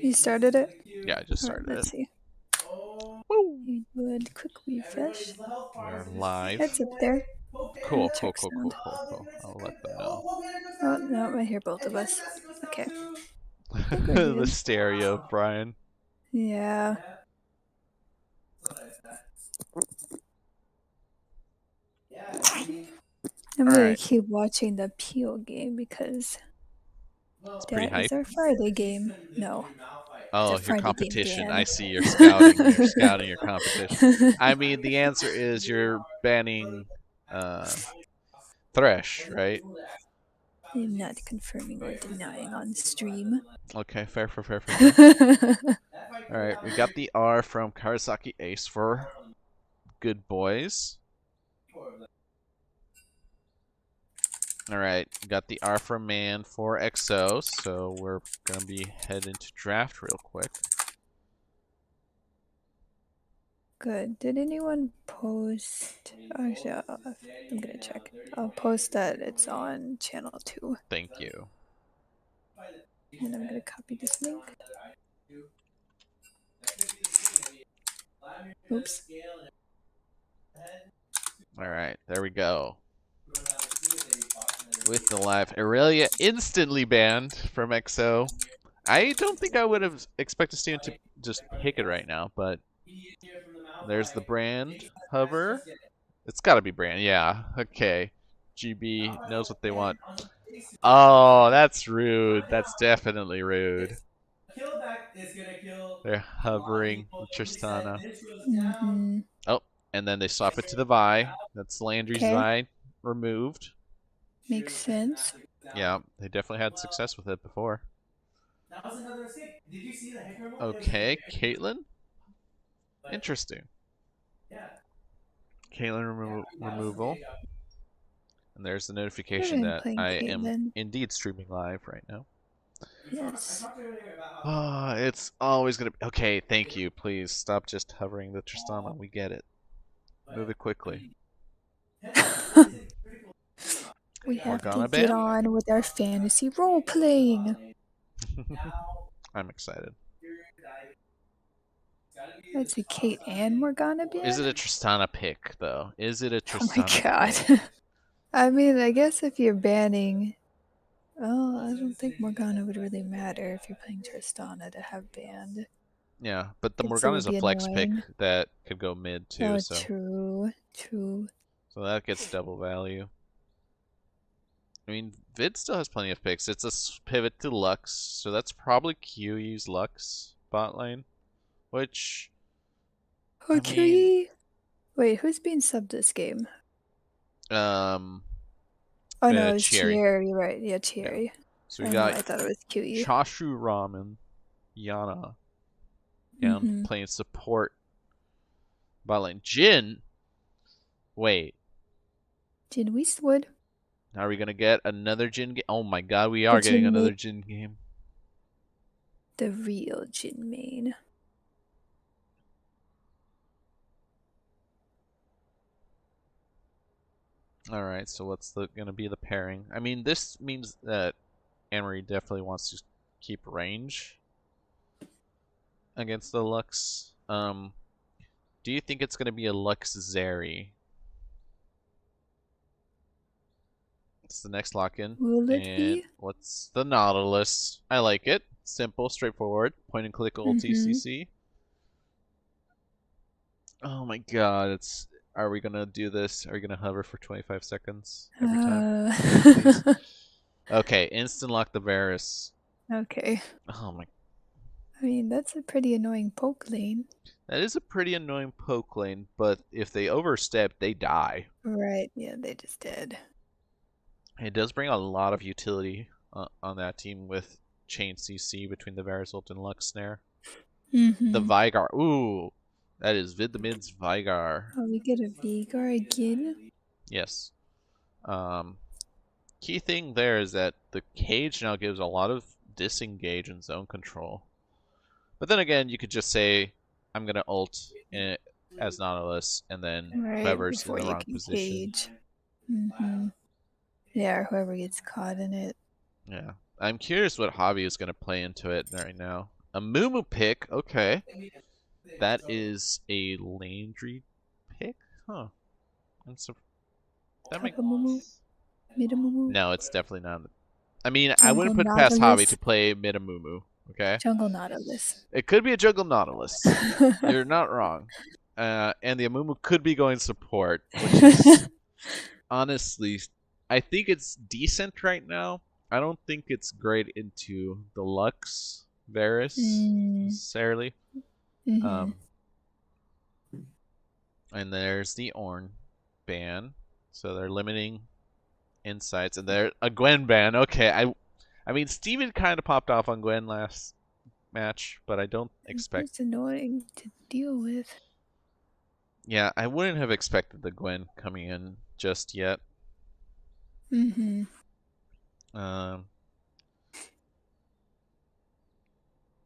You started it? Yeah, I just Alright, started it. let's see. Woo! You would quick refresh. We're live. It's up there. Cool, cool, Check cool, sound. cool, cool, cool. I'll let them know. Oh, no, I hear both of us. Okay. I think we're The good. stereo, Brian. Yeah. I'm All gonna right. keep watching the Peel game because It's pretty that is hype. our Friday game. No, the Oh, your Friday game competition. I ban. see you're scouting. You're scouting your competition. I mean, the answer is you're banning Thresh, right? I'm not confirming or denying on stream. Okay, fair, fair, fair, fair, fair. All right, we got the R from Kawasaki Ace for Good Boys. All right, got the R from Man for XO, so we're gonna be heading to draft real quick. Good. Did anyone post? Actually, I'm gonna check. I'll post that it's on channel 2. Thank you. And I'm gonna copy this link. Oops. All right, there we go. With the live Aurelia instantly banned from XO. I don't think I would have expected Steven to just pick it right now, but there's the brand hover. It's got to be brand, yeah. Okay. GB knows what they want. Oh, that's rude. That's definitely rude. They're hovering with Tristana. Oh, and then they swap it to the Vi. That's Landry's Okay. Vi removed. Makes sense. Yeah, they definitely had success with it before. Okay, Caitlyn. Interesting. Caitlyn removal. And there's the notification I've been that playing I am Caitlyn. indeed streaming live right now. Yes. Oh, it's always gonna be okay. Thank you. Please stop just hovering the Tristana. We get it. Move it quickly. We have to Morgana get ban? on with our fantasy role playing. I'm excited. That's a Kate and Morgana ban? Is it a Tristana pick though? Is it a Oh my Tristana god. pick? I mean, I guess if you're banning. Oh, I don't think Morgana would really matter if you're playing Tristana to have banned. Yeah, but the It Morgana would is a be flex pick annoying. that could go mid too, Oh, so true. so that gets double value. I mean, Vid still has plenty of picks. It's a pivot to Lux, so that's probably QE's Lux bot lane, which I mean, Okay. Wait, who's being subbed this game? um, Oh no, it's Cherry. Cherry, right? Yeah, Yeah. Cherry. So we I got thought it was QE. Chashu Ramen, Yana, down playing support bot lane. Jin. Wait, Jin Weastwood. are we gonna get another Jin game? Oh my God, we The are getting Jin another main. Jin game. The real Jin main. All right, so what's gonna be the pairing? I mean, this means that Anne-Marie definitely wants to keep range against the Lux. Do you think it's gonna be a Lux Zeri? It's the next lock-in. Will it And be? what's the Nautilus? I like it. Simple, straightforward. Point and click ulti CC. Oh my God, it's. Are we gonna do this? Are we gonna hover for 25 seconds every time? Please. Okay, instant lock the Varus. Okay. Oh my. I mean, that's a pretty annoying poke lane. That is a pretty annoying poke lane, but if they overstep, they die. Right, yeah, they just did. It does bring a lot of utility on that team with chain CC between the Varus ult and Lux Snare. The Vigar. Ooh, that is Vid the Mid's Vigar. Oh, we get a Vigar again? Yes. Key thing there is that the cage now gives a lot of disengage and zone control. But then again, you could just say, I'm going to ult as Nautilus, and then whoever's in the wrong position. Cage. Yeah, or whoever gets caught in it. Yeah. I'm curious what Javi is going to play into it right now. A Mumu pick. Okay. That is a Landry pick? Huh. That's a, that Top makes... of Mumu, mid of Mumu, No, it's definitely not. I mean, I jungle wouldn't put it past Hobby to Nautilus, play Midamumu, okay? jungle Nautilus. It could be a Jungle Nautilus. You're not wrong. And the Amumu could be going support, which is honestly, I think it's decent right now. I don't think it's great into Deluxe Varus mm, necessarily. mm-hmm. Um, and there's the Ornn ban, so they're limiting insights, and they're a Gwen ban. Okay, I mean Steven kind of popped off on Gwen last match, but I don't expect. It's annoying to deal with. Yeah, I wouldn't have expected the Gwen coming in just yet. Mm-hmm. Um,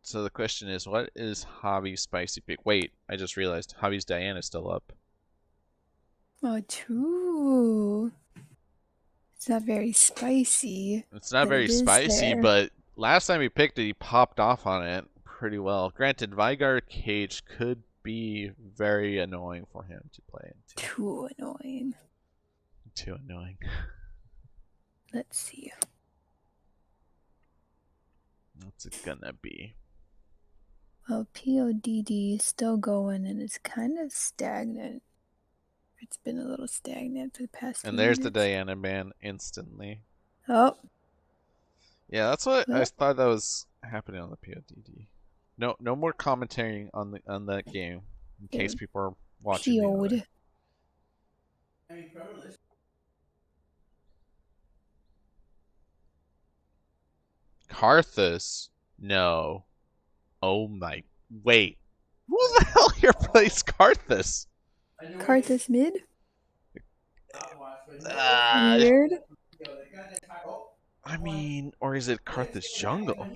so the question is, what is Hobby's spicy pick? Wait, I just realized Hobby's Diane is still up. Oh, true. It's not very spicy, It's not but very it is spicy, there. but last time he picked it, he popped off on it pretty well. Granted, Vygar Cage could be very annoying for him to play into. Too annoying. Too annoying. Let's see. What's it gonna be? Well, PODD is still going and it's kind of stagnant. It's been a little stagnant for the past And few there's the minutes. Diana ban instantly. Oh, Yeah, that's what I well, thought that was happening on the PODD. No, no more commentating on that game in case it people are watching the other. PO'd. Karthus? No. Oh my. Wait. Who the hell here plays Karthus? Karthus mid? Uh, Weird. I mean, or is it Karthus Jungle?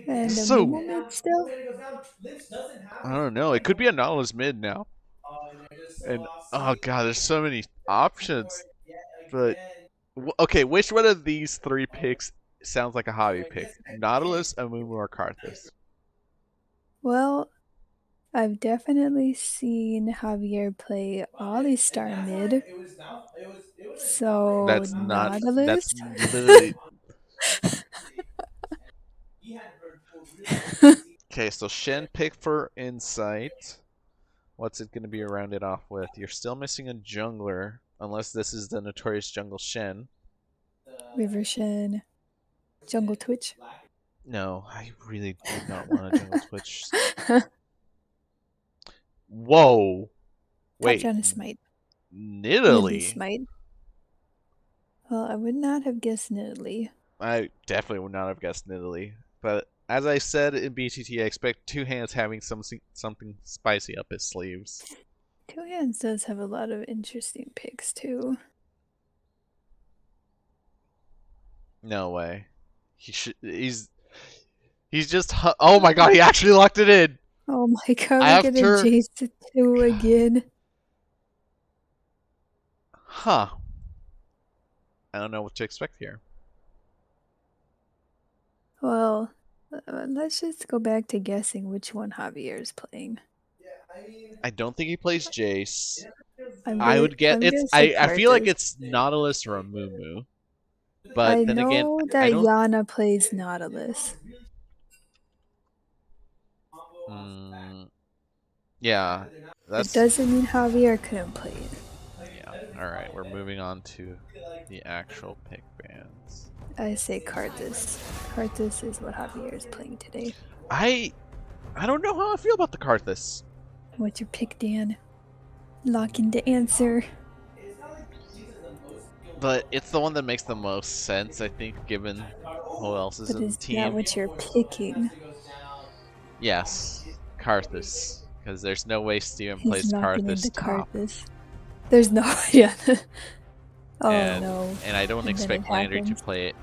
And This a is so. Mumu mid still? I don't know. It could be a Nautilus mid now. And oh god, there's so many options. But okay, which one of these three picks sounds like a hobby pick? Nautilus, Amumu, or Karthus? Well, I've definitely seen Javier play Star mid. So, That's not. That's Nautilus? literally. Okay, so Shen picked for Insight. What's it going to be rounded off with? You're still missing a jungler, unless this is the notorious jungle Shen. River Shen. Jungle Twitch. No, I really would not want a jungle Twitch. Whoa! Top Wait, China Smite. Nidalee Nidalee? Smite. Well, I would not have guessed Nidalee. I definitely would not have guessed Nidalee. But as I said in BTT, I expect Two Hands having something spicy up his sleeves. Two Hands does have a lot of interesting picks, too. No way. He should. He's just. Oh my god! He actually locked it in. Oh my god, we get a After. Jace to 2 again. Huh. I don't know what to expect here. Well, let's just go back to guessing which one Javier is playing. I don't think he plays Jace. I'm I gonna, would get I'm it's. gonna say I feel like Karthus. it's Nautilus or a Mumu. But I then again, know I that don't. Yana plays Nautilus. Mm, yeah, It that's. doesn't mean Javier couldn't play it. Yeah. All right, we're moving on to the actual pick bands. I say Karthus. Karthus is what Javier is playing today. I don't know how I feel about the Karthus. What's your pick, Dan? Lock in the answer. But it's the one that makes the most sense, I think, given who else is But in the is that team. what you're picking? Yes, Karthus. Because there's no way Steven He's plays locking Karthus into top. Karthus. There's no yeah. Oh and no. and I don't And then it expect Landry to happens. play it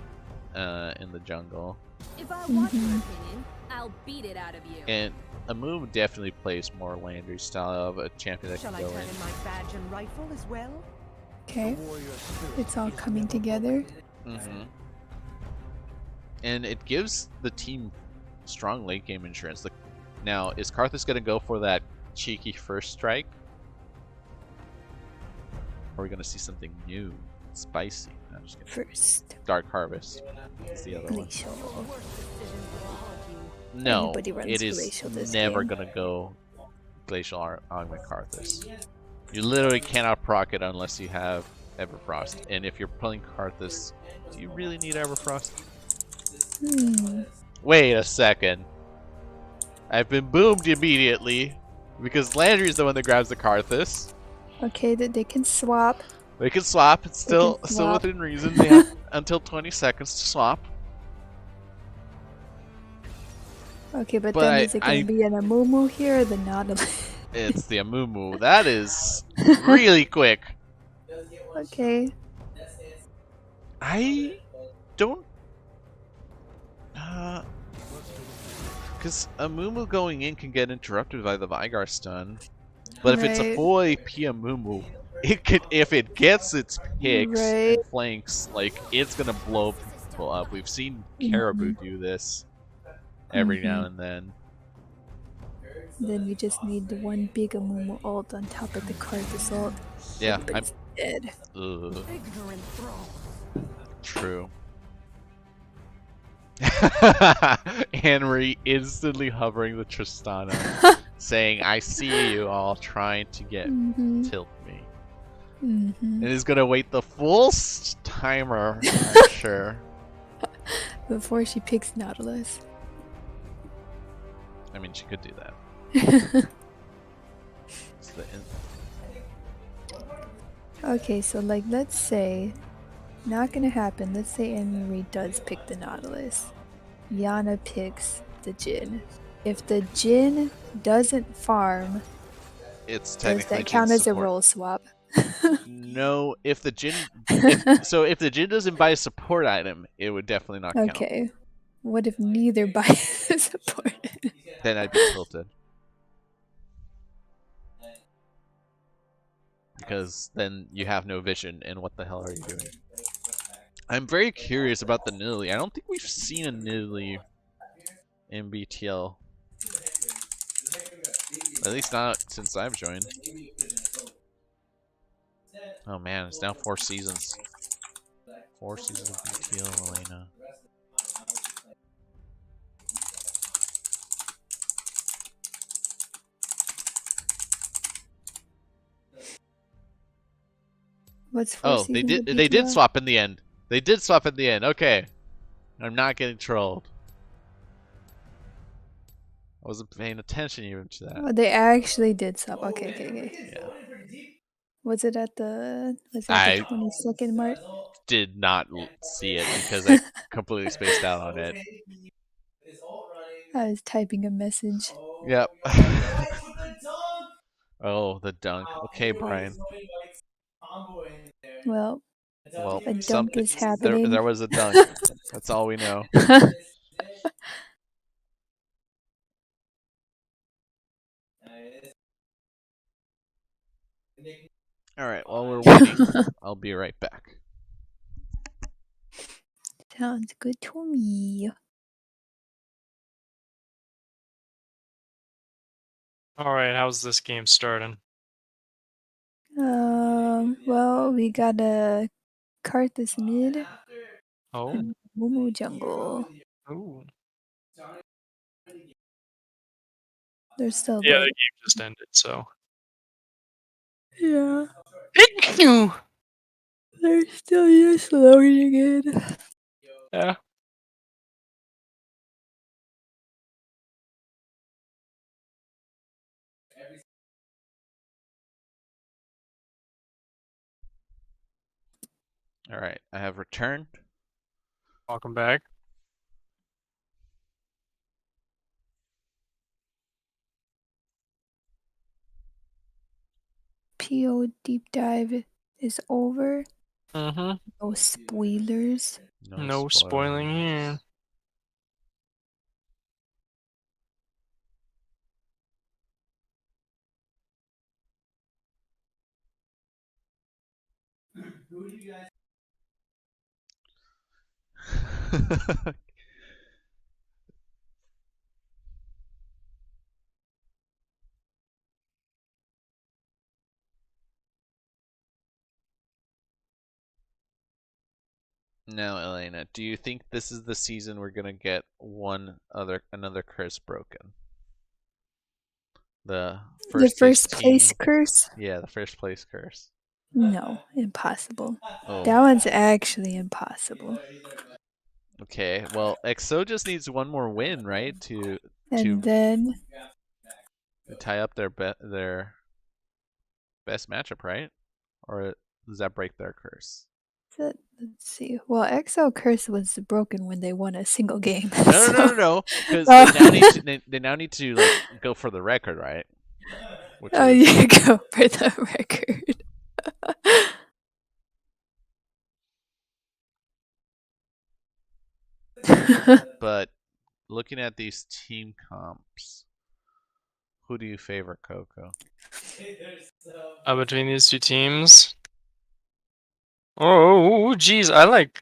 in the jungle. If I want your opinion, I'll beat it out of you. And Amumu definitely plays more Landry style of a champion that Shall can I go turn in. in my badge and rifle as well? Okay. It's all coming together. And it gives the team strong late game insurance. Now, is Karthus gonna go for that cheeky first strike? Or are we gonna see something new, spicy? No, I'm just kidding. First. Dark Harvest is the other one. Glacial. No, Anybody runs it is Glacial this never game. gonna go Glacial Augment Karthus. You literally cannot proc it unless you have Everfrost. And if you're pulling Karthus, do you really need Everfrost? Wait a second. I've been boomed immediately because Landry's the one that grabs the Karthus. Okay, that they can swap. They can swap. It's They can still swap. within reason. They have until 20 seconds to swap. Okay, but then is it going to be an Amumu here or the Nautilus? It's the Amumu. That is really quick. Okay. I don't... Because Amumu going in can get interrupted by the Vigar stun. But if it's a full AP Amumu, it could, if it gets its picks and flanks, like, it's gonna blow people up. We've seen Caribou do this every now and then. Then we just need the one big Amumu ult on top of the Karthus ult. Yeah, I'm dead. True. Henry instantly hovering the Tristana, saying, "I see you all trying to get tilt me." And is gonna wait the full timer, I'm sure. Before she picks Nautilus. I mean, she could do that. Okay, so like, let's say, not gonna happen. Let's say Henry does pick the Nautilus. Yana picks the Jhin. If the Jhin doesn't farm, it's does that count as a role swap? No, if the Jhin, if the Jhin doesn't buy a support item, it would definitely not count. Okay. What if neither buys a support item? Then I'd be tilted. Because then you have no vision, and what the hell are you doing? I'm very curious about the Nidalee. I don't think we've seen a Nidalee in BTL. At least not since I've joined. Oh man, it's now 4 seasons. 4 seasons of BTL, Elena. What's 4 seasons they of did. BTL? They did swap in the end. They did swap in the end. Okay, I'm not getting trolled. I wasn't paying attention even to that. Oh, they actually did swap. Okay. Yeah. Was it at the 20-second mark? Did not see it because I completely spaced out on it. I was typing a message. Yep. Oh, the dunk. Okay, Brian. Well, a dunk something is happening. there was a dunk. That's all we know. Alright, while we're waiting, I'll be right back. Sounds good to me. Alright, how's this game starting? Well, we got a Karthus mid. Oh. And Mumu jungle. Ooh. They're still the game just ended, so. Yeah. They're still just loading in. Yeah. Alright, I have returned. Welcome back. PO deep dive is over. Mm-hmm. No spoilers. No spoiling here. Who do you guys? Now, Elena, do you think this is the season we're gonna get another curse broken? The The first place first place team. curse? Yeah, the first place curse. No, impossible. Oh. That one's actually impossible. Okay. Well, EXO just needs one more win, right, And to then tie up their best matchup, right? Or does that break their curse? let's see. Well, XL curse was broken when they won a single game. No. Because Oh. they now need to like go for the record, right? Which Oh, is you go for the record. but looking at these team comps, who do you favor, Coco? Between these two teams. Oh, geez, I like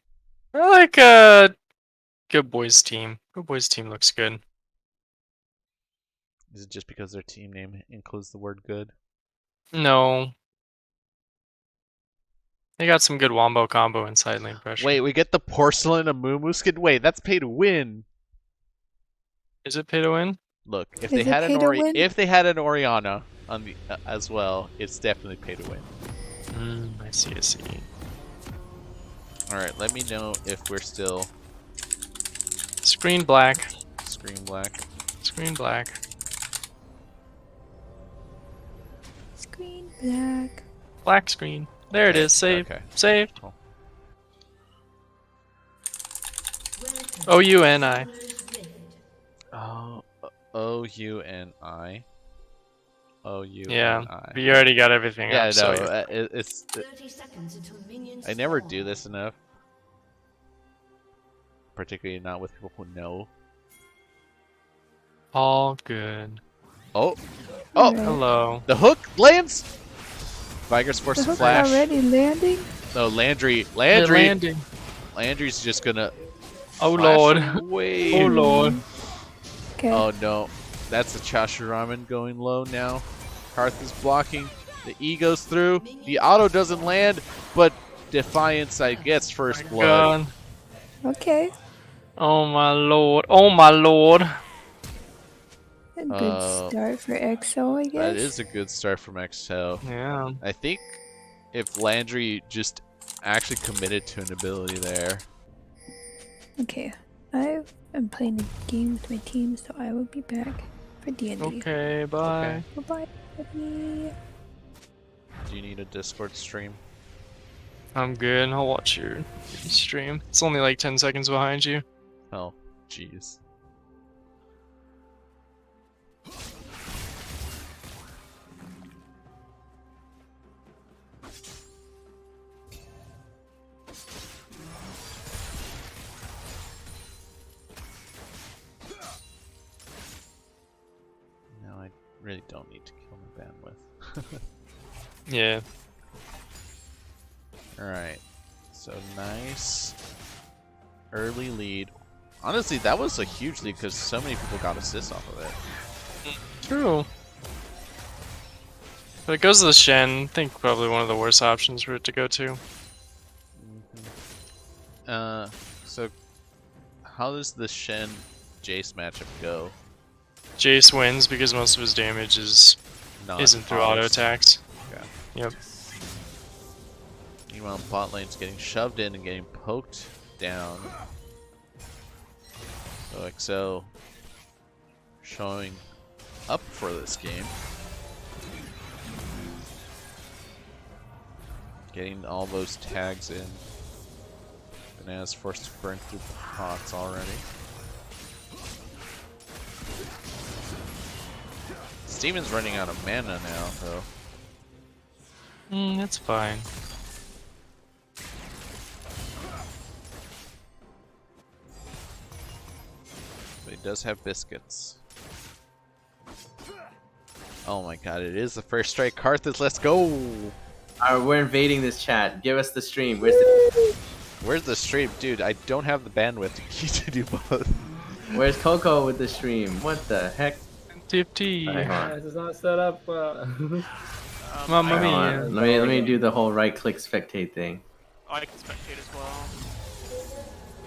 Good Boys team. Good Boys team looks good. Is it just because their team name includes the word good? No. They got some good wombo combo and side lane pressure. Wait, we get the porcelain Amumu skin? Wait, that's pay to win. Is it pay to win? Look, if Is they it had pay to win? if they had an Oriana on the as well, it's definitely pay to win. I see. All right, let me know if we're still Screen black. screen black. Screen black. Screen black. Black screen. There it Okay, is. Save. okay. Save. Cool. OUNI. Oh, OUNI. OUNI. Yeah, but you already got everything Yeah, up, so no, you're- it's. I never do this enough, particularly not with people who know. all good. Oh, Alright. Hello. the hook lands. Viger's The forced hook flash. already landing? No, Landry. They're landing. Landry's just gonna. Oh flash lord. away. Oh lord. Okay. Oh no, that's the Chashu Ramen going low now. Karth is blocking. The E goes through. The auto doesn't land, but Defiance gets first blood. God. Okay. Oh my lord. Oh my lord. A good start for EXO, I guess. That is a good start from XO. Yeah. I think if Landry just actually committed to an ability there. Okay. I am playing a game with my team, so I will be back for D&D. Okay, bye. Okay. Bye-bye, buddy. Do you need a Discord stream? I'm good. I'll watch your stream. It's only like 10 seconds behind you. Oh, jeez. Now I really don't need to kill my bandwidth. Yeah. Alright. So nice early lead. Honestly, that was a huge lead because so many people got assists off of it. True. But it goes to the Shen. I think probably one of the worst options for it to go to. So how does the Shen Jace matchup go? Jace wins because most of his damage isn't through auto autos. attacks. Okay. Yep. Meanwhile, bot lane's getting shoved in and getting poked down. So XO showing up for this game. Getting all those tags in. Banana's forced to burn through the pots already. Steven's running out of mana now, though. That's fine. But he does have biscuits. Oh my god, it is the first strike. Karthus, let's go! Alright, we're invading this chat. Give us the stream. Where's the stream? Dude, I don't have the bandwidth to do both. Where's Coco with the stream? What the heck? TFT. Alright, hold on. This is not set up. Mamma Hold on. mia. Let me do the whole right click spectate thing. Oh, I can spectate as well.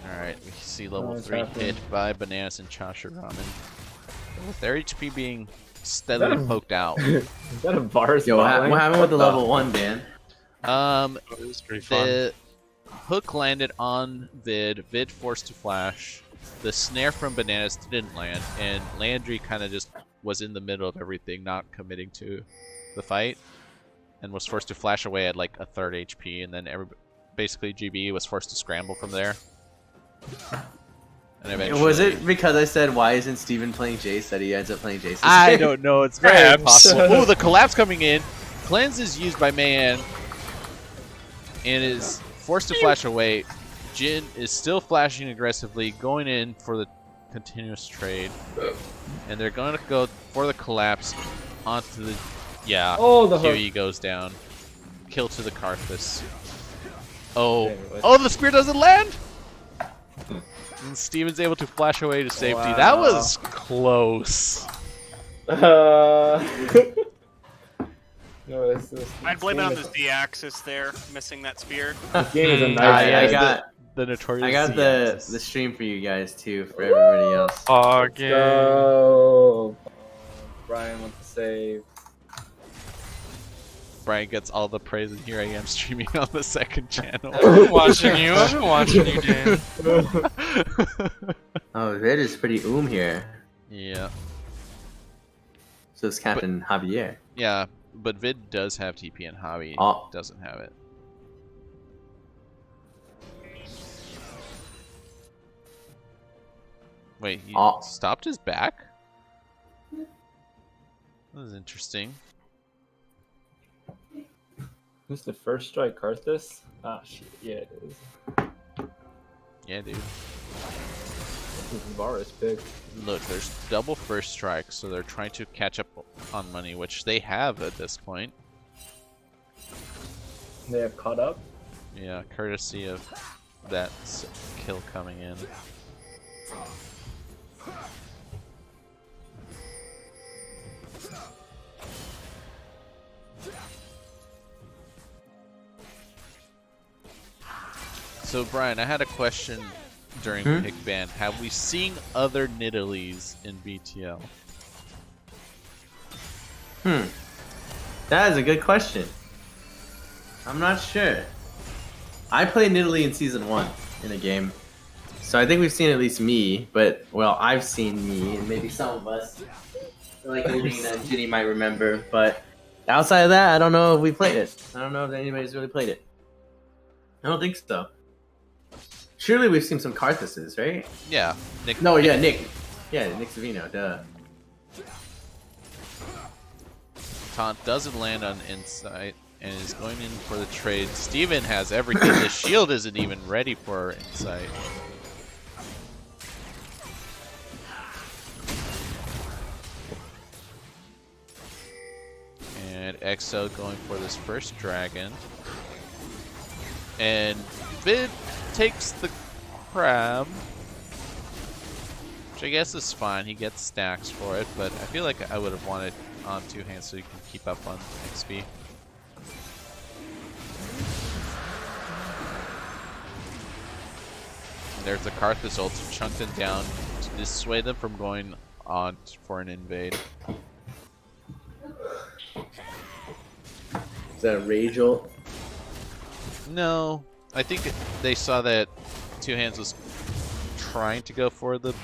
Alright, we see level it's 3 happening. hit by Bananas and Chasha Ramen. With their HP being steadily poked out. Is that a Varus Yo, bot lane? what happened with the What level 1, man? It was pretty fun. The hook landed on Vid. Vid forced to flash. The snare from Bananas didn't land, and Landry kind of just was in the middle of everything, not committing to the fight, and was forced to flash away at like a third HP, and then basically GB was forced to scramble from there. And eventually, Was it because I said why isn't Steven playing Jace that he ends up playing Jace? I don't know. It's very Perhaps. possible. Oh, the collapse coming in. Cleanse is used by Mayan and is forced to flash away. Jin is still flashing aggressively, going in for the continuous trade. And they're going to go for the collapse onto the... Yeah, Oh, the hook. QE goes down. Kill to the Karthus. Oh. Anyway. Oh, the spear doesn't land! And Steven's able to flash away to safety. Wow. That was close. No, this I'd blame it game on the is- Z-axis there, missing that spear. This game is a Ah, nightmare. I got the notorious. I got the stream for you guys too, for everybody else. Okay. So, Brian wants to save. Brian gets all the praise, and here I am streaming on the second channel. I've been watching you. I've been watching you, Dan. Oh, Vid is pretty here. Yeah, So it's Captain Javier. yeah, but Vid does have TP and Hobby Oh. doesn't have it. Wait, he Oh. stopped his back? That was interesting. Who's the first strike? Karthus? Ah, shit. Yeah, it is. Yeah, dude. This is Varus pick. Look, there's double first strike, so they're trying to catch up on money, which they have at this point. They have caught up. Yeah, courtesy of that kill coming in. So Brian, I had a question during pick ban. Have we seen other Nidalees in BTL? That is a good question. I'm not sure. I played Italy in season 1 in a game. So I think we've seen at least me, but, well, I've seen me, and maybe some of us. Like Alina and Ginny might remember, but outside of that, I don't know if we played it. I don't know if anybody's really played it. I don't think so. Surely we've seen some Karthuses, right? Yeah, Nick. No, yeah, Nick. Yeah, Nick Savino, duh. Taunt doesn't land on insight and is going in for the trade. Steven has everything. The shield isn't even ready for insight. And EXO going for this first dragon. And Vid takes the crab. Which I guess is fine. He gets stacks for it, but I feel like I would have wanted on 2 hands so you can keep up on XP. And there's the Karthus ult to chunk them down to dissuade them from going on for an invade. Is that a rage ult? No, I think they saw that 2 hands was trying to go for the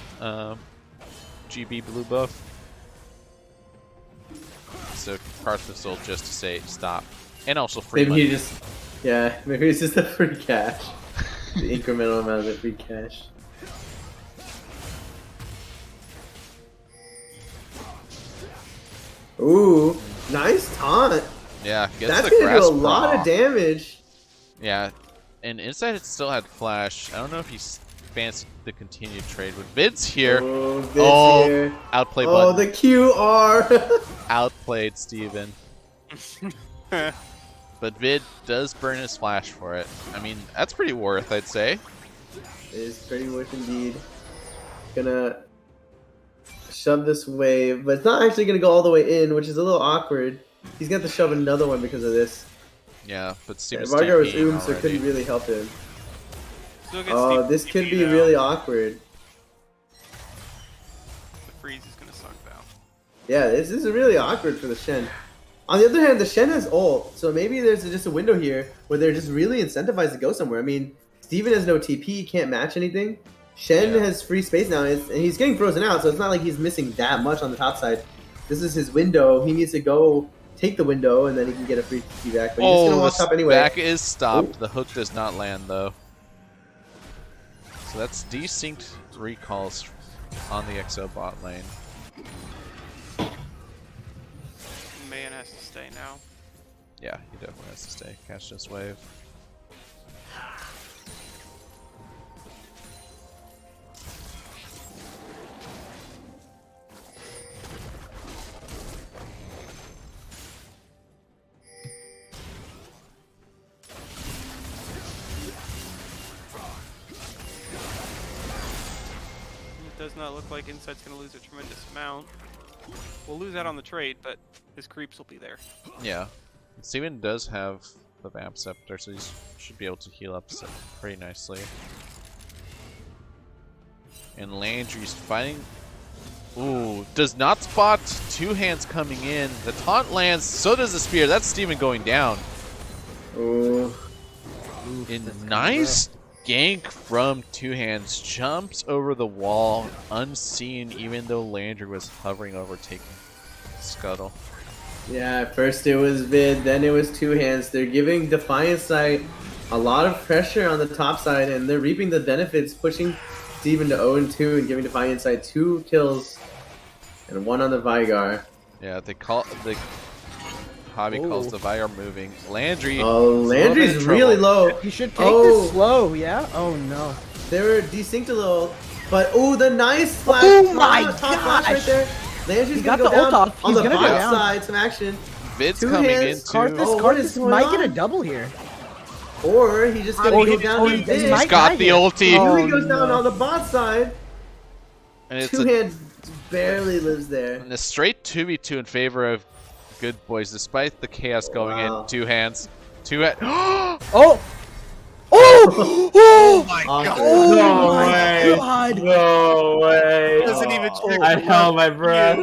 GB blue buff. So Karthus ult just to say stop. And also free Maybe money. he just, yeah, maybe it's just the free cash. The incremental amount of the free cash. Ooh, nice taunt. Yeah, gets That's the gonna do grasp a lot claw. of damage. Yeah, and Inside it still had flash. I don't know if he fancied the continued trade with Vid's here. Oh, Vid's Oh, here. Outplay Oh, button. the QR. Outplayed Steven. But Vid does burn his flash for it. I mean, that's pretty worth, I'd say. It is pretty worth indeed. Gonna shove this wave, but it's not actually gonna go all the way in, which is a little awkward. He's gonna have to shove another one because of this. Yeah, but Yeah, Steven's Vargar was TPing so already. couldn't really help him. Still gets Oh, Steve this could TP be though. really awkward. The freeze is gonna suck though. Yeah, this is really awkward for the Shen. On the other hand, the Shen has ult, so maybe there's just a window here where they're just really incentivized to go somewhere. I mean, Steven has no TP, he can't match anything. Shen Yeah. has free space now, and he's getting frozen out, so it's not like he's missing that much on the top side. This is his window. He needs to go take the window, and then he can get a free TP back. But he's just Oh, gonna the walk top anyway. back is stopped. The hook does not land though. So that's desynced recalls on the XO bot lane. Man has to stay now. Yeah, he definitely has to stay. Catch this wave. It does not look like Insight's gonna lose a tremendous amount. We'll lose out on the trade, but his creeps will be there. Yeah. Steven does have the Vamp Scepter, so he should be able to heal up pretty nicely. And Landry's fighting. Ooh, does not spot two hands coming in. The taunt lands, so does the spear. That's Steven going down. Ooh. And nice gank from two hands. Jumps over the wall unseen, even though Landry was hovering over taking Scuttle. Yeah, at first it was Vid, then it was two hands. They're giving Defiant Sight a lot of pressure on the top side, and they're reaping the benefits, pushing Steven to 0-2 and giving Defiant Sight 2 kills and 1 on the Vigar. Yeah, they call the Hobby calls the Vigar moving. Landry. Oh, Landry's in really trouble. low. You should take Oh. this slow, yeah? Oh no. They were desynced a little, but oh, the nice flash! Oh my top flash right gosh. there. Landry's He gonna got go the ult down off. on He's the gonna go bot down. side. Some action, Vid's Two coming hands, in Karthus, too. Oh, what is Karthus going might get a on? double here. or he just gonna Oh, go he- down oh, to he- the he ditch. might He's got die the here. ulti. Oh, He goes down no. on the bot side. And it's Two hands barely lives there. and a straight 2v2 in favor of Good Boys, despite the chaos going Wow. in. Two hands. Two hands. Oh! Oh! Oh! my Awesome. Oh No my way. god! No way. Doesn't even check. I held my breath.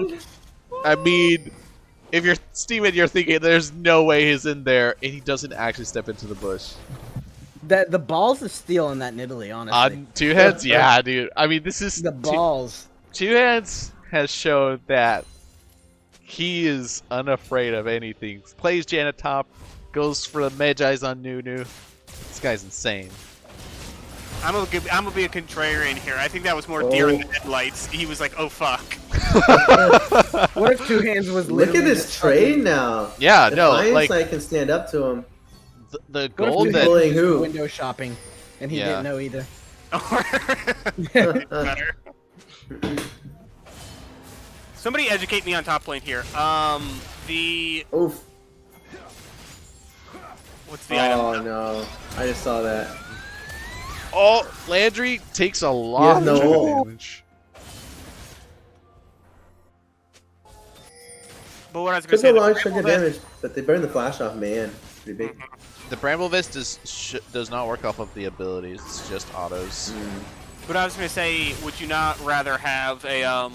I mean, if you're Steven, you're thinking there's no way he's in there, and he doesn't actually step into the bush. The balls of steel in that Nidalee, honestly. On two hands? Yeah, dude. I mean, this is The balls. Two hands has shown that he is unafraid of anything. Plays Janet top, goes for the Magi's on Nunu. This guy's insane. I'm gonna be a contrarian here. I think that was more deer in the headlights. He was like, oh fuck. What if two hands was Look at literally this just trade now. Yeah, no, Defiant like Sight can stand up to him. the What if gold he that bullying was who? window shopping and he Yeah. didn't know either? Better. Somebody educate me on top lane here. The Oof. what's the item? Oh no. I just saw that. oh Landry takes a lot no of ult. damage. But what I was gonna Took say, a the long Bramble chunk of Vest- damage, but they burned the flash off, man. Pretty big. The Bramble Vest does not work off of the abilities. It's just autos. But I was gonna say, would you not rather have a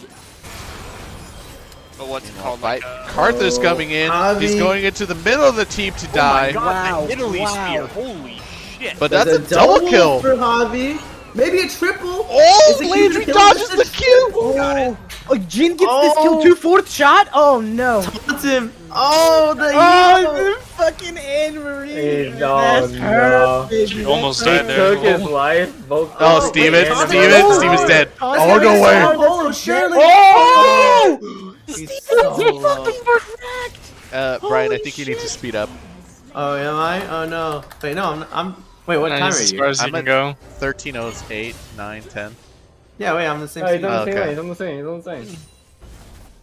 but what's it called? Fight. Like a, Karthus Oh, coming in. He's Javi. going into the middle of the team to die. God, Wow, that Italy wow. spear. Holy shit. But that's a There's double kill. for Javi. Maybe a triple. Oh, Is it Landry huge? dodges the kill. Oh, oh Jin gets this kill 2/4 shot? Oh no. That's him. Oh, the Oh, the fucking Anne-Marie. Hey, no, That's her, no. baby. You almost That's died her. there. Took his life. Both Oh, wait, Steven, Karthus- Steven's dead. Oh, Oh, no way. Oh, surely. Oh! He's so low. Brian, I think you need to speed up. Oh, am I? Oh no. Wait, no, I'm wait, what time are As you? far as you I'm can at go. 13:08, 9, 10. Yeah, wait, I'm the same Oh, he's speed. on the same Okay. lane. He's on the same. He's on the same.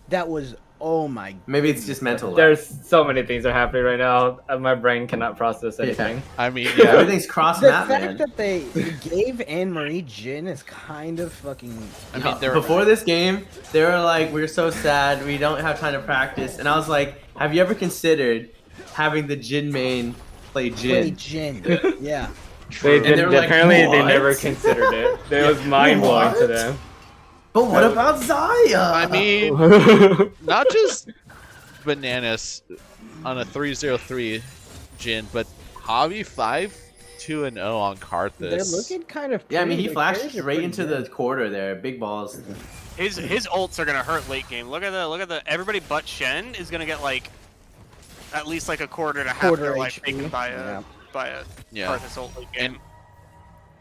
That was, oh my. Maybe it's just mental. lag. There's so many things are happening right now. My brain cannot process anything. I mean, Yeah, yeah. everything's cross The map, fact man. that they gave Anne-Marie Jin is kind of fucking. I mean, they're Before this game, they were like, "We're so sad, we don't have time to practice." And I was like, "Have you ever considered having the Jin main play Play Jin?" Jin. Yeah. They And they're like, apparently they "What?" never considered it. It was mind blowing to What? them. But what about Zaya? I mean, not just bananas on a 303 Jin, but Javi 5-2-0 on Karthus. They're looking kind of. Yeah, I mean, he pretty. Their flashed carries are straight pretty into good. the quarter there. Big balls. His ults are gonna hurt late game. Look at the everybody but Shen is gonna get like at least like a quarter to half Quarter their life HP. taken by a Yeah. Yeah. Karthus ult late game.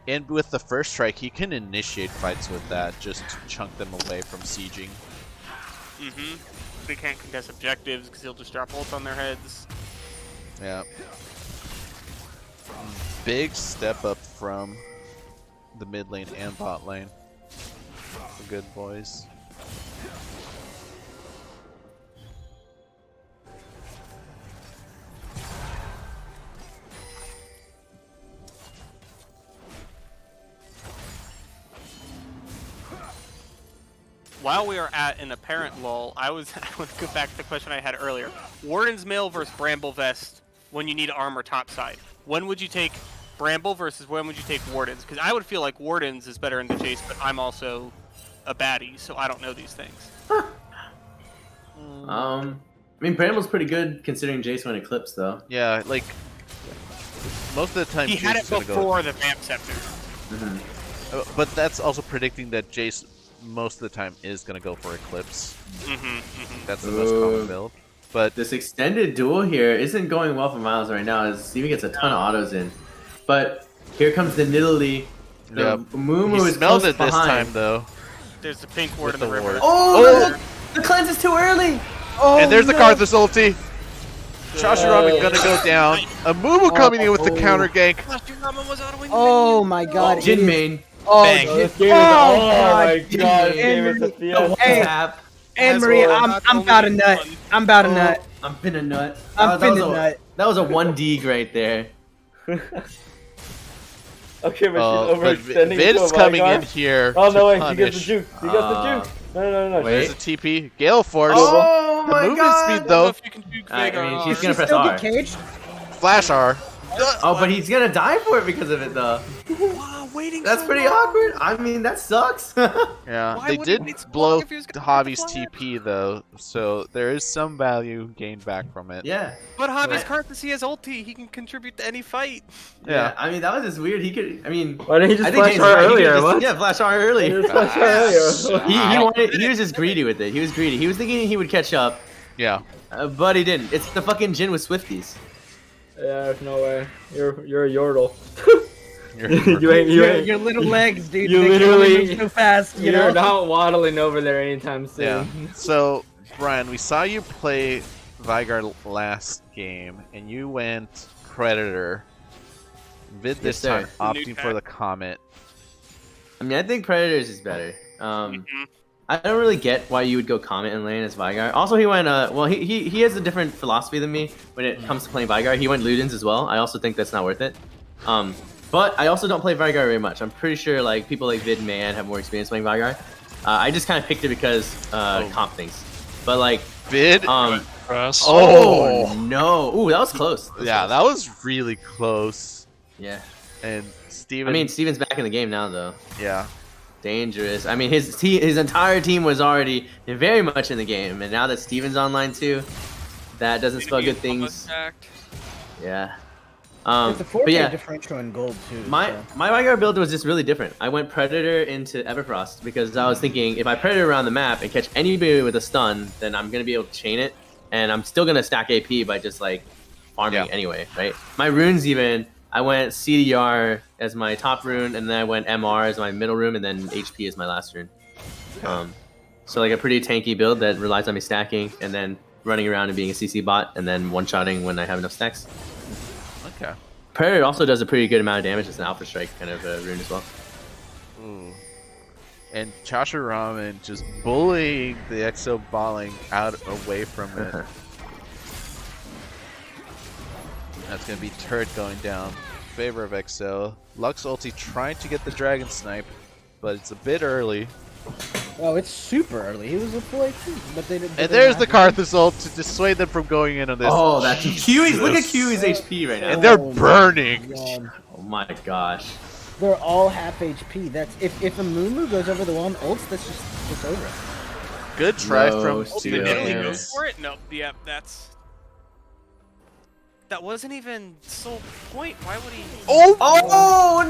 And with the first strike, he can initiate fights with that, just chunk them away from sieging. They can't contest objectives because he'll just drop ults on their heads. Yeah. Big step up from the mid lane and bot lane. The good boys. While we are at an apparent lull, I want to go back to the question I had earlier. Warden's Mail versus Bramble Vest when you need armor topside. When would you take Bramble versus when would you take Wardens? Because I would feel like Wardens is better in the chase, but I'm also a baddie, so I don't know these things. I mean, Bramble's pretty good considering Jace went Eclipse, though. Yeah, like most of the time He had it Jace is gonna before the Vamp Scepter. but that's also predicting that Jace most of the time is gonna go for Eclipse. That's the most common build. But This extended duel here isn't going well for Miles right now, as Steven gets a ton of autos in. But here comes the Nidalee. yeah, Mumu he is smelled close it this behind. time though. There's the pink ward in With the the river. ward. Oh, the cleanse is too early! Oh, And there's the no. Karthus ulti. Shashirama gonna go down. A Mumu coming in with the counter gank. Oh my God. Jin it is- main. Oh, Bang. Jin- This game is, oh, my God. god, this game is a Anne-Marie. fiasco. Hey, Tap. Anne-Marie, I'm about a nut. I'm about a Oh, nut. I'm finna nut. I'm That was finna a- nut. That was a 1D right there. Okay, but Oh, she's but overextending into Vid's a coming Vigar. in here. Oh no, to wait, punish. he gets the juke. He gets the juke. No. wait. There's a TP. Gale Force. Oh the my movement god! speed I don't know though. if you can do I mean, Veigar. she's Does gonna she press still R. get caged? Flash R. Oh, but he's gonna die for it because of it, though. Wow, waiting That's so pretty long. awkward. I mean, that sucks. Yeah, Why they would did it be so blow long if he was gonna get the Javi's flag? TP though, so there is some value gained back from it. Yeah. But Javi's Right. Karthus, he has ulti. He can contribute to any fight. Yeah. I mean, that was just weird. He could. I mean, Why didn't he just I think flash James R is right. He could've earlier? just- What? Yeah, flash R early. He just flashed R earlier. He wanted. He was just greedy with it. He was greedy. He was thinking he would catch up, Yeah. but he didn't. It's the fucking Jin with Swifties. Yeah, there's no way. You're a Yordle. You're- you ain't. Your little legs, dude. you they can only literally- move so fast. You You're know. not waddling over there anytime soon. Yeah. So, Brian, we saw you play Vigar last game, and you went Predator. Vid this sir. time opting for the Comet. I mean, I think Predators is better. I don't really get why you would go Comet in lane as Vigar. Also, he went. Well, he has a different philosophy than me when it comes to playing Vigar. He went Ludens as well. I also think that's not worth it. But I also don't play Vigar very much. I'm pretty sure like people like Vid and Man have more experience playing Vigar. I just kind of picked it because comp things. But like Vid? Press. oh no, ooh, that was close. Yeah, that was really close. Yeah. And Steven. I mean, Steven's back in the game now though. yeah. Dangerous. I mean, his entire team was already very much in the game, and now that Steven's online too, that doesn't spell good things. Yeah. It's a 4K but yeah, differential in gold too. my so. Vigar build was just really different. I went Predator into Everfrost because I was thinking if I Predator around the map and catch anybody with a stun, then I'm gonna be able to chain it, and I'm still gonna stack AP by just like farming anyway, right? My runes even. I went CDR as my top rune, and then I went MR as my middle rune, and then HP as my last rune. So like a pretty tanky build that relies on me stacking, and then running around and being a CC bot, and then one-shotting when I have enough stacks. Okay. Predator also does a pretty good amount of damage as an Alpha Strike kind of rune as well. Ooh. And Chasha Ramen just bullying the EXO balling out away from it. That's gonna be turret going down. Favor of EXO. Lux ulti trying to get the dragon snipe, but it's a bit early. Oh, it's super early. He was a full AP, but they didn't. And there's the Karthus ult to dissuade them from going in on this. Oh, that's Kiwi's. Look at Kiwi's HP right now. And they're Oh my burning. God. my gosh. They're all half HP. That's if a Moo goes over the wall and ults, that's just over. Good try No from steal. Italy goes Steven. for it? No. Yep, that wasn't even sole point. Why would he? Oh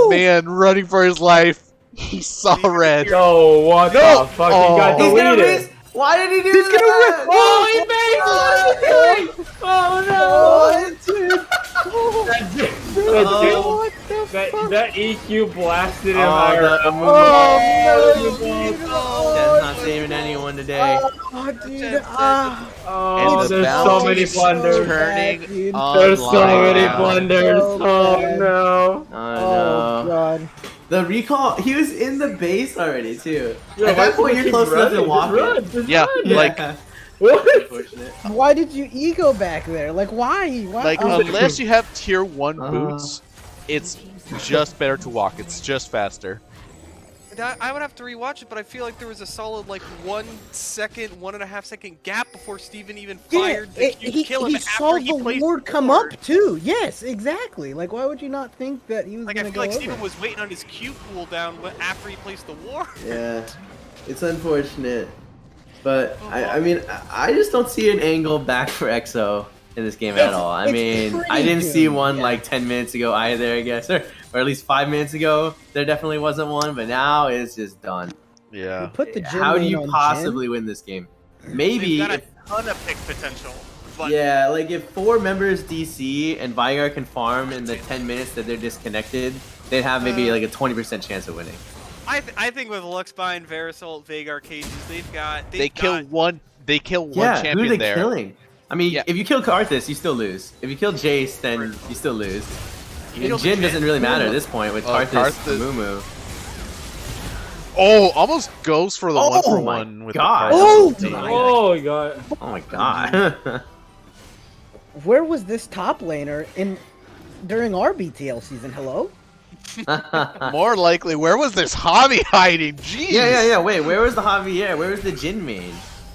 no! Man, running for his life. He saw red. Yo, what the fuck? Oh. He got He's gonna deleted. miss. Why did he do He's gonna that? rip. Oh, he made. What is he doing? Oh no! That EQ blasted him out. Jen's not saving anyone today. Oh, dude. And Oh, the there's so bounty many blunders. turning Dude. There's so online many now. blunders. So Oh bad. no! Oh Oh, no. God. The recall, he was in the base already too. Yo, At that point, you're close enough to walk it. Yeah, like What? Unfortunate. Why did you ego back there? Like, why? like Oh. unless you have tier 1 Uh-huh. boots, it's just better to walk. It's just faster. I would have to rewatch it, but I feel like there was a solid like 1 second, 1.5 second gap before Steven even fired the Q to kill him he after saw he the placed ward the come ward. up too. Yes, exactly. Like, why would you not think that he was Like gonna I feel go like over? Steven was waiting on his Q cooldown after he placed the ward. Yeah, it's unfortunate, but I mean, I just don't see an angle back for EXO in this game at all. I it's mean, pretty I didn't see good, one yeah. like 10 minutes ago either, I guess, or at least 5 minutes ago. There definitely wasn't one, but now it's just done. Yeah. Put the Jin How do lane you on possibly win this game? Maybe They've got if, a ton of pick potential, but yeah, like if 4 members DC and Vigar can farm in the 10 minutes that they're disconnected, they'd have maybe like a 20% chance of winning. I think with Luxbind, Verisol, Vagar cages, they've got They kill one Yeah, champion who are they there. killing? I mean, Yeah. if you kill Karthus, you still lose. If you kill Jace, then you still lose. You And kill the Jin Jhin. doesn't really matter at this point with Oh, Karthus Karthus- and Mumu. Oh, almost goes for the Oh 1 for my 1 with God. the Oh Karthus ulti. my Oh god. Oh my god. Where was this top laner during our BTL season? Hello? More likely, where was this hobby hiding? Jeez. Yeah. Wait, where was the Javier? Where was the Jin main?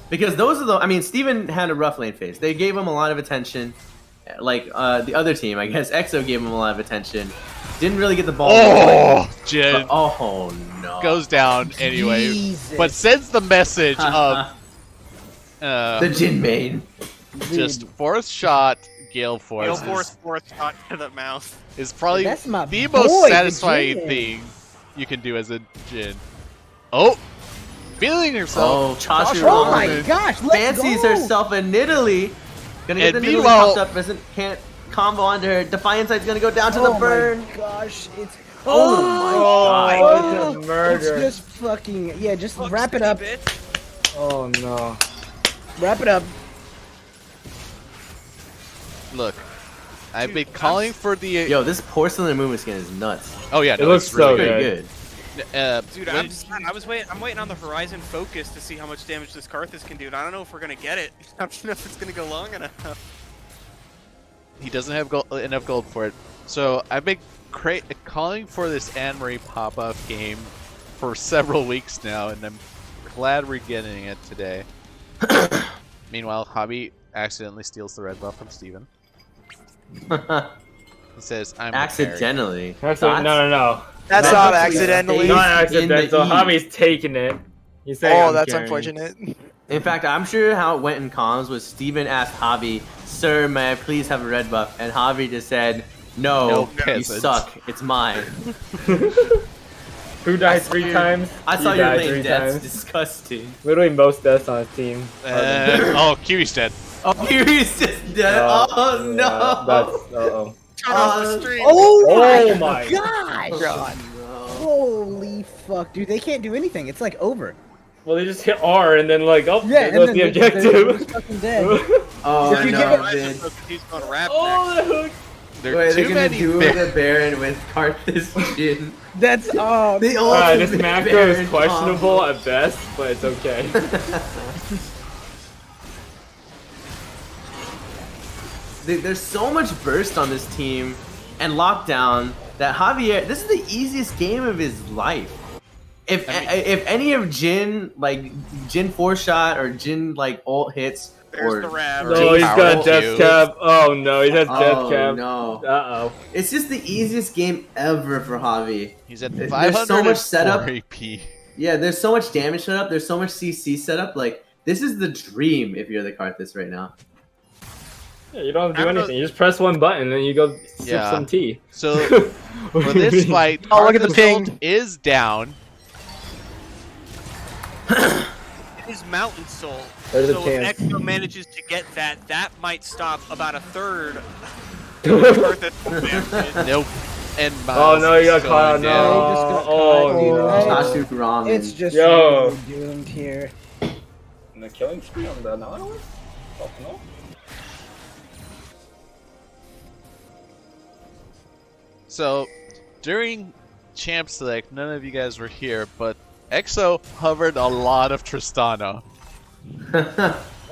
Because those are the. I mean, Steven had a rough lane phase. They gave him a lot of attention. Like the other team, I guess EXO gave him a lot of attention. Didn't really get the ball. Oh, Jin Oh no. goes down anyway, Jesus. but sends the message of the Jin main. just fourth shot. Gale Force, Gale is- Force fourth shot to the mouth. is probably That's my the boy, most the satisfying Jin. thing you can do as a Jin. Oh, feeling yourself. Oh, Chashu Oh my Ramen gosh, let's fancies go. herself a Nidalee. Gonna get And the Nidalee meanwhile- popped up. Can't combo onto her. Defiant Sight's gonna go down to the Oh burn. my gosh, it's Oh my god. Oh, it's a murder. It's just fucking just Fuck, wrap it sticky up. bitch. Oh no. Wrap it up. Look, I've been calling for the. Yo, this porcelain movement skin is nuts. Oh yeah, It no, looks it's really so Pretty good. good. Dude, when- I'm waiting on the Horizon Focus to see how much damage this Karthus can do. And I don't know if we're gonna get it. I don't know if it's gonna go long enough. he doesn't have enough gold for it. So I've been calling for this Anne-Marie pop-off game for several weeks now, and I'm glad we're getting it today. Meanwhile, Hobby accidentally steals the red buff from Steven. He says, I'm Accidentally. Actually, no. That's That not actually accidentally. stays Not in the accidental. E. Hobby's taking it. He's saying Oh, I'm that's carrying. unfortunate. In fact, I'm sure how it went in comms was Steven asked Javi, "Sir, may I please have a red buff?" And Javi just said, No, "No, you peasant." suck. It's mine." Who died 3 times? I saw You your died lane 3 deaths. times. Disgusting. Literally most deaths on his team. Oh, Kiwi's dead. Oh, he's just dead. Oh no. Yeah, that's uh-oh. Turn off the stream. Oh Oh my my gosh! God. Holy fuck, dude! They can't do anything. It's like over. Well, they just hit R and then like, oh, Yeah, there goes and the then they're objective. just fucking dead. Oh If you no, give it- Vin. He's going rap Oh, the hook. There are Wait, they're too gonna many do bears. the Baron with Karthus Jin. That's oh. The This ultimate macro Baron is questionable combo. at best, but it's okay. There's so much burst on this team and lockdown that Javier. This is the easiest game of his life. If I mean- if any of Jin like Jin 4-shot or Jin like ult hits There's or the Rab. or No, he's Power got ult. death cap. Oh no, he has death Oh cap. no! Uh oh. It's just the easiest game ever for Javi. He's at There's 504 so much setup. AP. Yeah, there's so much damage set up. There's so much CC set up. Like this is the dream if you're the Karthus right now. Yeah, you don't have to I do don't know- anything. You just press one button and you go sip Yeah. some tea. So What for do you this mean? fight, Oh, look at the Karthus ping. ult is down. It is Mountain Soul. There's a So if chance. Exo manages to get that, that might stop about a third of Karthus damage. Nope. And Oh Miles no, you got is caught. going No. down. They just got Oh caught, dude. no. Chashu Ramen. It's just Yo. really doomed here. And the killing spree on the Nautilus? Oh no. So during Champ Select, none of you guys were here, but EXO hovered a lot of Tristana.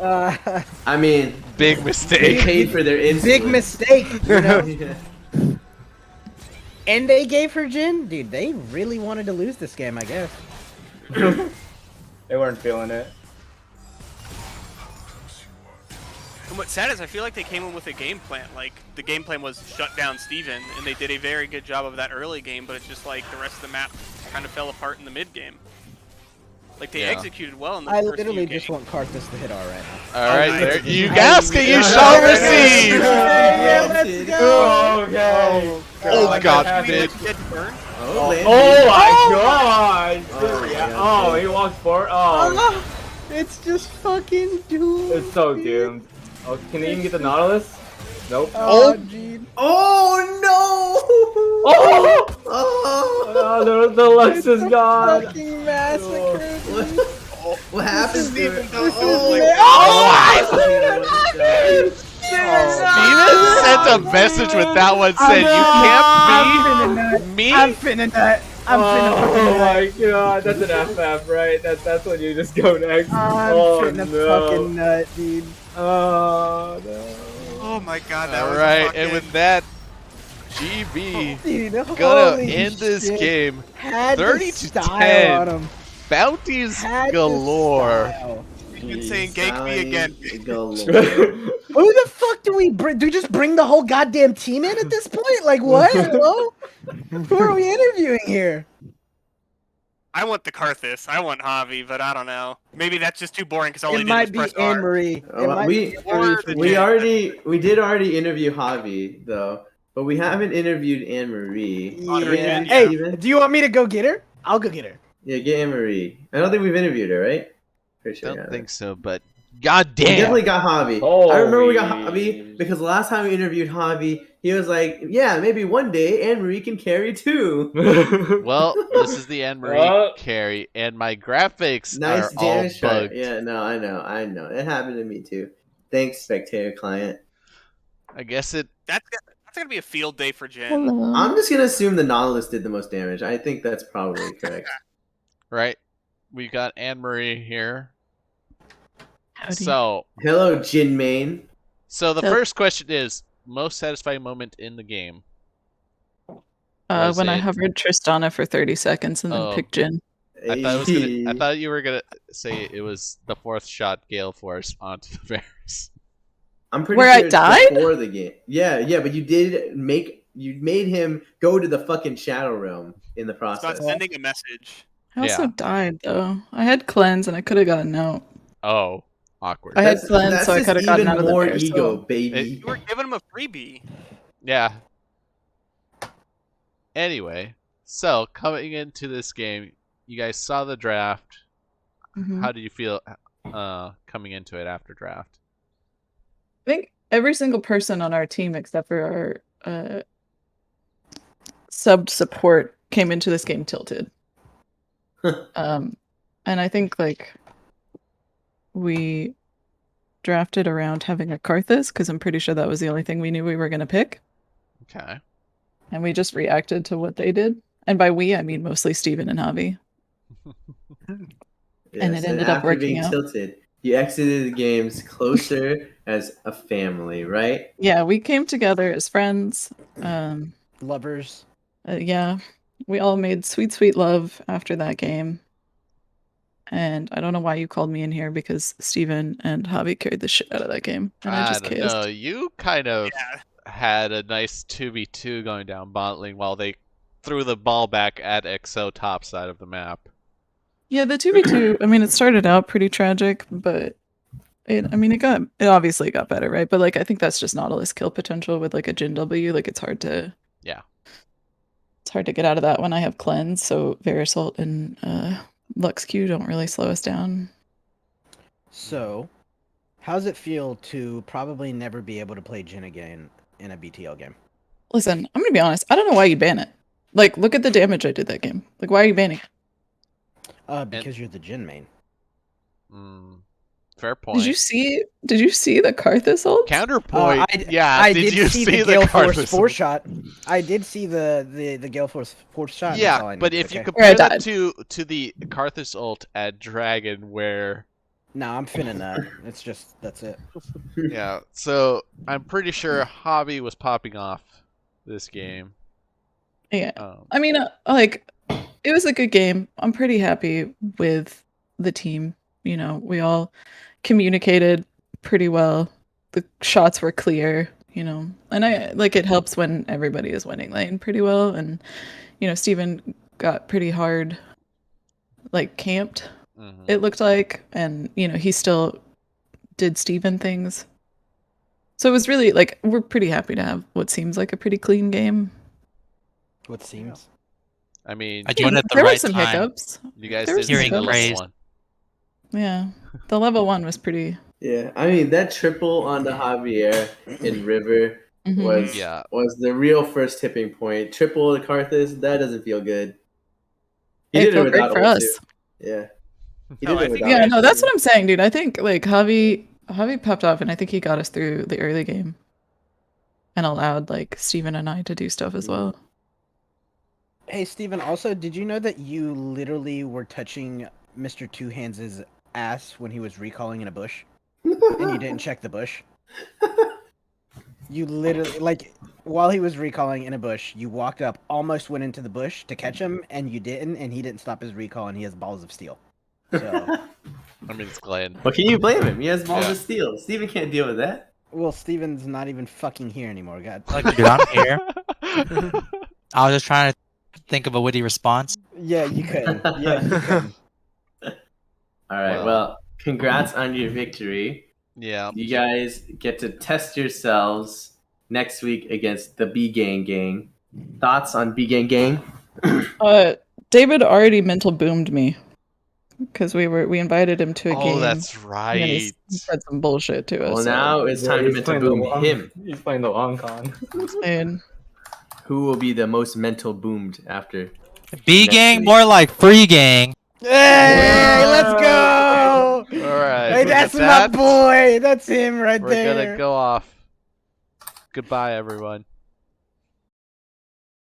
I mean, Big they mistake. paid for their influence. Big mistake, you know? Yeah. And they gave her Jin? Dude, they really wanted to lose this game, I guess. They weren't feeling it. And what's sad is I feel like they came in with a game plan. Like, the game plan was shut down Steven, and they did a very good job of that early game, but it's just like the rest of the map kind of fell apart in the mid game. Like, they Yeah. executed well in the I first literally few just games. want Karthus to hit R right now. All right, nice. there you ask and you shall receive. Yeah, let's go! Okay. Oh God, Did we mid. get burned? Oh, landed. Oh my god! Oh, Yeah. yeah. Oh, he walked forward. Oh, It's just fucking doomed. it's so doomed. Oh, can he even get the Nautilus? Nope. Oh, Gene. Oh no! Oh! Oh! Oh, the Lux is gone. Fucking massacre. What, what happened to it? Steven sent a message with that one saying, "You can't beat me." I'm finna nut. I'm finna Oh fucking nut. my god, that's an FF, right? That's when you just go next. I'm Oh finna no. fucking nut, dude. Oh no. Oh my god, that All was right, fucking... and with that, GB Dude, gonna holy end this shit. game. Had 30 the to style 10. on him. Bounties Had the galore. style. Been saying gank me again. Galore. Who the fuck do we bring? Do we just bring the whole goddamn team in at this point? Like what? Hello? Who are we interviewing here? I want the Karthus. I want Javi, but I don't know. Maybe that's just too boring because all he It did might was be press Anne R. Marie. It Oh, might we- be Anne Marie for we me. We did already interview Javi though, but we haven't interviewed Anne Marie. Yeah. Yeah. Hey, Steven? do you want me to go get her? I'll go get her. Yeah, get Anne Marie. I don't think we've interviewed her, right? Pretty sure. Don't yeah. think so, but god We damn. definitely got Javi. I remember we got Holy- Javi because the last time we interviewed Javi, he was like, "Yeah, maybe one day Anne Marie can carry too." Well, this is the Anne Marie Oh. carry, and my graphics Nice are all damage try. bugged. Yeah, no, I know. It happened to me too. Thanks, spectator client. I guess it. That's gonna be a field day for Jen. Hello. I'm just gonna assume the Nautilus did the most damage. I think that's probably correct. Right. We got Anne Marie here. Howdy. Hello, Jin Main. So the So- first question is most satisfying moment in the game. was when I it- hovered Tristana for 30 seconds and then Oh. picked Jin. I thought you were gonna say it was the fourth shot Gale Force onto the bears. I'm pretty Where I sure it's died? before the game. Yeah, but you made him go to the fucking Shadow Realm in the It's about process. sending a message. I also Yeah. died though. I had cleanse and I could have gotten out. Oh, awkward. I had cleanse, That's so I just could have gotten even out of the more bear, so- ego, baby. You were giving him a freebie. Yeah. Anyway, so coming into this game, you guys saw the draft. Mhm. How do you feel coming into it after draft? I think every single person on our team except for our sub support came into this game tilted. And I think like we drafted around having a Karthus because I'm pretty sure that was the only thing we knew we were going to pick. Okay. And we just reacted to what they did. And by we, I mean mostly Steven and Javi. And it ended up after working being out. tilted, you exited the games closer as a family, right? Yeah, we came together as friends. Lovers. Yeah, We all made sweet, sweet love after that game. And I don't know why you called me in here because Steven and Javi carried the shit out of that game. And I I just don't chaosed. know. You kind of Yeah. had a nice 2v2 going down bot lane while they threw the ball back at XO top side of the map. Yeah, the 2v2, I mean, it started out pretty tragic, but it obviously got better, right? But like, I think that's just Nautilus kill potential with like a Jin W. Like, it's hard to get out of that when I have cleanse. So Verisalt and Lux Q don't really slow us down. So, how's it feel to probably never be able to play Jin again in a BTL game? Listen, I'm gonna be honest. I don't know why you ban it. Like, look at the damage I did that game. Like, why are you banning it? Because you're the Jin main. Fair point. Did you see the Karthus ult? Counterpoint. I did you see see the Gale Force Karthus 4 ult? shot. I did see the Gale Force 4 shot. Yeah, that's all I but need. if you Okay. compare that to the Karthus ult at Dragon, where No, I'm finna nut. It's just that's it. yeah, so I'm pretty sure Hobby was popping off this game. Yeah. I mean, like, it was a good game. I'm pretty happy with the team. You know, we all communicated pretty well. The shots were clear, you know. And it helps when everybody is winning lane pretty well. And, you know, Steven got pretty hard, like, camped, it looked like. And, you know, he still did Steven things. So it was really, like, we're pretty happy to have what seems like a pretty clean game. What seems? I mean, I joined at the there right were some time. hiccups. You guys There was didn't see some the hiccups. level 1. Yeah, the level 1 was pretty. Yeah, I mean that triple on the Javier in River was the real first tipping point. Triple the Karthus, that doesn't feel good. He It did it felt great without for ult us. too. Yeah. He No, did I it think without Yeah, ult no, too. that's what I'm saying, dude. I think like Javi popped off, and I think he got us through the early game, and allowed like Steven and I to do stuff as well. Hey, Steven, also, did you know that you literally were touching Mr. Two Hands' ass when he was recalling in a bush? And you didn't check the bush? You literally, like, while he was recalling in a bush, you walked up, almost went into the bush to catch him, and you didn't, and he didn't stop his recall, and he has balls of steel. So, I mean, it's Glenn. What can you blame him? He has balls Yeah. of steel. Steven can't deal with that. well, Steven's not even fucking here anymore, God. Look, dude, I'm here. I was just trying to think of a witty response. Yeah, you couldn't. Yeah, you couldn't. All right. Well, congrats on your victory. Yeah. You guys get to test yourselves next week against the B Gang. Thoughts on B Gang? David already mental boomed me because we invited him to a game. Oh, that's right. And he said some bullshit to us. Well, now it's time to mental boom him. He's playing the long con. And who will be the most mental boomed after? B gang, more like free gang. Hey, let's go! All right. Hey, that's my boy. That's him right We're there. gonna go off. Goodbye, everyone.